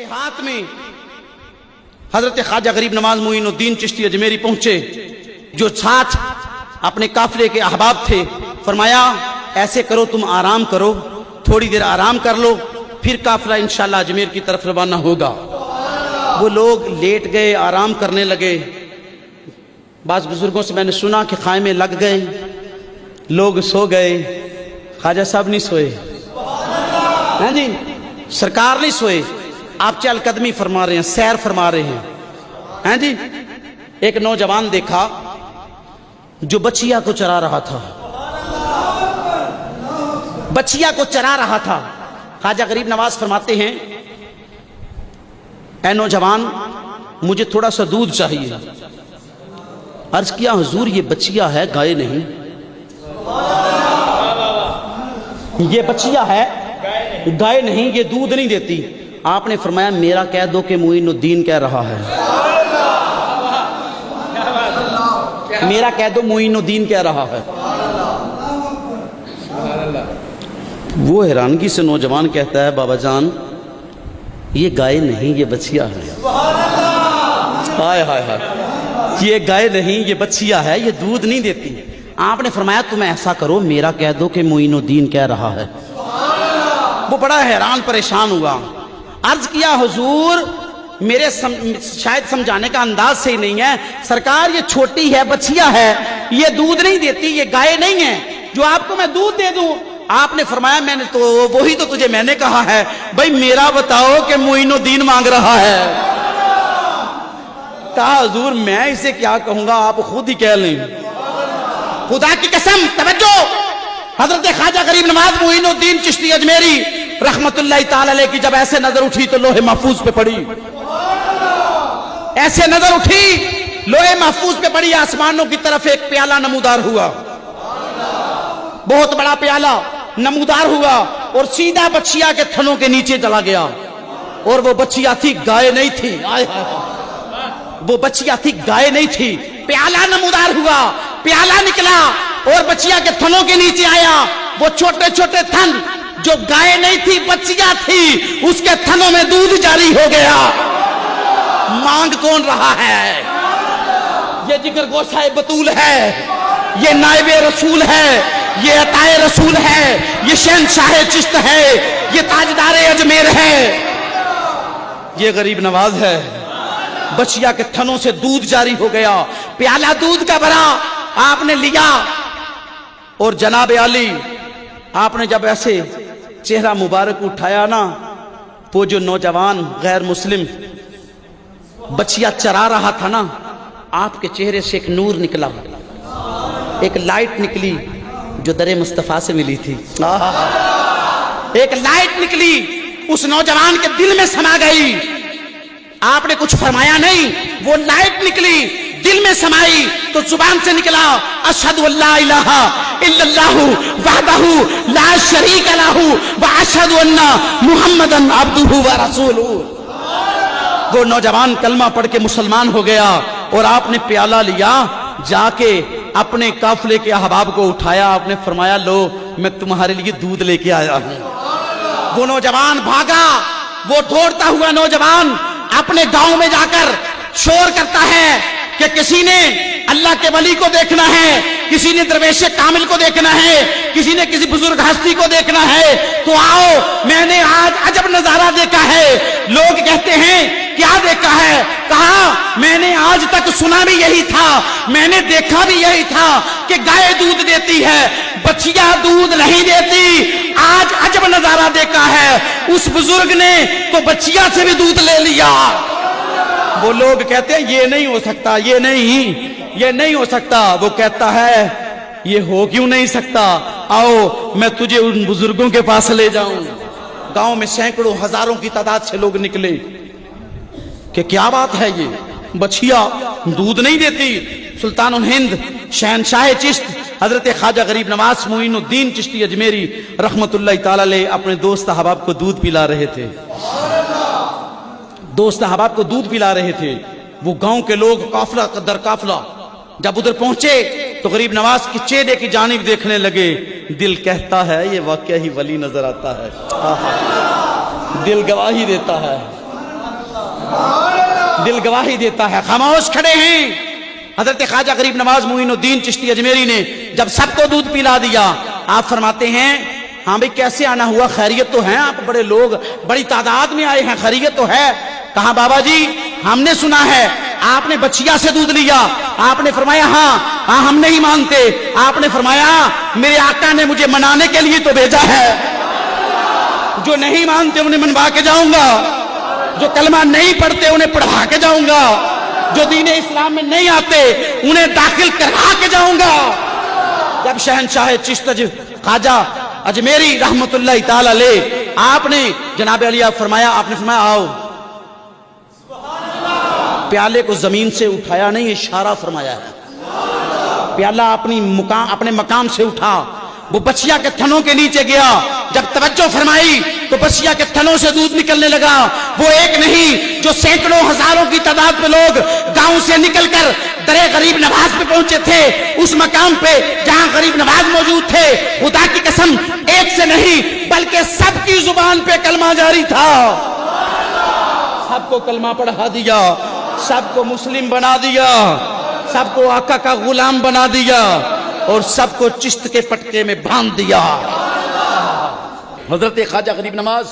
دیہات میں حضرت خواجہ غریب نواز معین الدین چشتی اجمیری پہنچے، جو ساتھ اپنے قافلے کے احباب تھے، فرمایا ایسے کرو تم آرام کرو، تھوڑی دیر آرام کر لو، پھر قافلہ انشاءاللہ اجمیر کی طرف روانہ ہوگا۔ وہ لوگ لیٹ گئے، آرام کرنے لگے۔ بعض بزرگوں سے میں نے سنا کہ خائمے لگ گئے، لوگ سو گئے، خواجہ صاحب نہیں سوئے، ہاں جی سرکار نہیں سوئے، آپ چہل قدمی فرما رہے ہیں، سیر فرما رہے ہیں، ہاں جی۔ ایک نوجوان دیکھا جو بچیا کو چرا رہا تھا، بچیا کو چرا رہا تھا۔ خواجہ غریب نواز فرماتے ہیں اے نوجوان مجھے تھوڑا سا دودھ چاہیے۔ عرض کیا حضور یہ بچیا ہے گائے نہیں، یہ بچیا ہے گائے نہیں، یہ دودھ نہیں دیتی۔ آپ نے فرمایا میرا کہہ دو کہ معین الدین کہہ رہا ہے، میرا کہہ دو معین الدین کہہ رہا ہے۔ وہ حیرانگی سے نوجوان کہتا ہے بابا جان یہ گائے نہیں یہ بچیا ہے۔ ہائے ہائے ہائے، یہ گائے نہیں یہ بچیا ہے، یہ دودھ نہیں دیتی۔ آپ نے فرمایا تم ایسا کرو میرا کہہ دو کہ معین الدین کہہ رہا ہے۔ وہ بڑا حیران پریشان ہوا، عرض کیا حضور میرے شاید سمجھانے کا انداز صحیح نہیں ہے، سرکار یہ چھوٹی ہے بچیا ہے، یہ دودھ نہیں دیتی، یہ گائے نہیں ہے جو آپ کو میں دودھ دے دوں۔ آپ نے فرمایا میں نے تو وہی تو تجھے میں نے کہا ہے، بھائی میرا بتاؤ کہ معین الدین مانگ رہا ہے۔ کہا حضور میں اسے کیا کہوں گا، آپ خود ہی کہہ لیں۔ خدا کی قسم توجہ، حضرت خواجہ غریب نواز معین الدین چشتی اجمیری رحمت اللہ تعالی علیہ کی جب ایسے نظر اٹھی تو لوح محفوظ پہ پڑی، ایسے نظر اٹھی لوح محفوظ پہ پڑی، آسمانوں کی طرف ایک پیالہ نمودار ہوا، بہت بڑا پیالہ نمودار ہوا اور سیدھا بچیا کے تھنوں کے نیچے چلا گیا، اور وہ بچیا تھی گائے نہیں تھی، وہ بچیا تھی گائے نہیں تھی۔ پیالہ نمودار ہوا، پیالہ نکلا اور بچیا کے تھنوں کے نیچے آیا، وہ چھوٹے چھوٹے تھن جو گائے نہیں تھی بچیا تھی، اس کے تھنوں میں دودھ جاری ہو گیا۔ مانگ کون رہا ہے؟ یہ جگر گوشہ بطول ہے، یہ نائب رسول ہے، یہ عطائے رسول ہے، یہ شہنشاہ چشت ہے، یہ تاجدار اجمیر ہے، یہ غریب نواز ہے۔ بچیا کے تھنوں سے دودھ جاری ہو گیا، پیالہ دودھ کا بھرا، آپ نے لیا، اور جناب علی آپ نے جب ایسے چہرہ مبارک اٹھایا نا، وہ جو نوجوان غیر مسلم بچیا چرا رہا تھا نا، آپ کے چہرے سے ایک نور نکلا، ایک لائٹ نکلی جو در مصطفیٰ سے ملی تھی، ایک لائٹ نکلی اس نوجوان کے دل میں سما گئی۔ آپ نے کچھ فرمایا نہیں، وہ لائٹ نکلی دل میں سمائی تو زبان سے نکلا اشہد اللہ الہ الا اللہ وحدہ لا شریک لہ واشہد ان محمدا عبدہ ورسولہ۔ وہ نوجوان کلمہ پڑھ کے مسلمان ہو گیا، اور آپ نے پیالہ لیا، جا کے اپنے قافلے کے احباب کو اٹھایا، آپ نے فرمایا لو میں تمہارے لیے دودھ لے کے آیا ہوں۔ وہ نوجوان بھاگا، وہ دوڑتا ہوا نوجوان اپنے گاؤں میں جا کر شور کرتا ہے کہ کسی نے اللہ کے ولی کو دیکھنا ہے، کسی نے درویش کامل کو دیکھنا ہے، کسی نے کسی بزرگ ہستی کو دیکھنا ہے، تو آؤ میں نے آج عجب نظارہ دیکھا ہے۔ لوگ کہتے ہیں کیا دیکھا ہے؟ کہا میں نے آج تک سنا بھی یہی تھا، میں نے دیکھا بھی یہی تھا کہ گائے دودھ دیتی ہے، بچیا دودھ نہیں دیتی، آج عجب نظارہ دیکھا ہے، اس بزرگ نے تو بچیا سے بھی دودھ لے لیا۔ وہ لوگ کہتے ہیں یہ نہیں ہو سکتا، یہ نہیں ہو سکتا۔ وہ کہتا ہے یہ ہو کیوں نہیں سکتا، آؤ میں تجھے ان بزرگوں کے پاس لے جاؤں۔ گاؤں میں سینکڑوں ہزاروں کی تعداد سے لوگ نکلے کہ کیا بات ہے، یہ بچیا دودھ نہیں دیتی۔ سلطان الہند شہنشاہ چشت حضرت خواجہ غریب نواز معین الدین چشتی اجمیری رحمت اللہ تعالی علیہ اپنے دوست احباب کو دودھ پلا رہے تھے، دوست احباب کو دودھ پلا رہے تھے۔ وہ گاؤں کے لوگ قافلہ در قافلہ جب ادھر پہنچے تو غریب نواز کی چہرے کی جانب دیکھنے لگے، دل کہتا ہے یہ واقعہ ہی ولی نظر آتا ہے، دل گواہی دیتا ہے، دل گواہی دیتا ہے. خاموش کھڑے ہیں. حضرت خواجہ غریب نواز معین الدین چشتی اجمیری نے جب سب کو دودھ پلا دیا, آپ فرماتے ہیں ہاں بھئی کیسے آنا ہوا, خیریت تو ہیں, آپ بڑے لوگ بڑی تعداد میں آئے ہیں, خیریت تو ہے. کہا بابا جی ہم نے سنا ہے آپ نے بچیا سے دودھ لیا. آپ نے فرمایا ہاں ہم نہیں مانتے. آپ نے فرمایا میرے آقا نے مجھے منانے کے لیے تو بھیجا ہے, جو نہیں مانتے انہیں منوا کے جاؤں گا, جو کلمہ نہیں پڑھتے انہیں پڑھا کے جاؤں گا, جو دین اسلام میں نہیں آتے انہیں داخل کرا کے جاؤں گا. جب شہنشاہ چشت خواجہ اجمیری رحمت اللہ تعالی علیہ آپ نے جناب علیہ فرمایا, آپ نے فرمایا آؤ. پیالے کو زمین سے اٹھایا نہیں, اشارہ فرمایا ہے. پیالہ اپنے مقام سے اٹھا, وہ بچیا کے تھنوں کے نیچے گیا. جب توجہ فرمائی تو بچیا کے تھنوں سے دودھ نکلنے لگا. وہ ایک نہیں جو سینکڑوں ہزاروں کی تعداد میں لوگ گاؤں سے نکل کر درے غریب نواز پہ پہنچے تھے, اس مقام پہ جہاں غریب نواز موجود تھے. خدا کی قسم ایک سے نہیں بلکہ سب کی زبان پہ کلمہ جاری تھا. سب کو کلمہ پڑھا دیا, سب کو مسلم بنا دیا, سب کو آقا کا غلام بنا دیا, اور سب کو چشت کے پٹکے میں باندھ دیا. حضرت خواجہ غریب نواز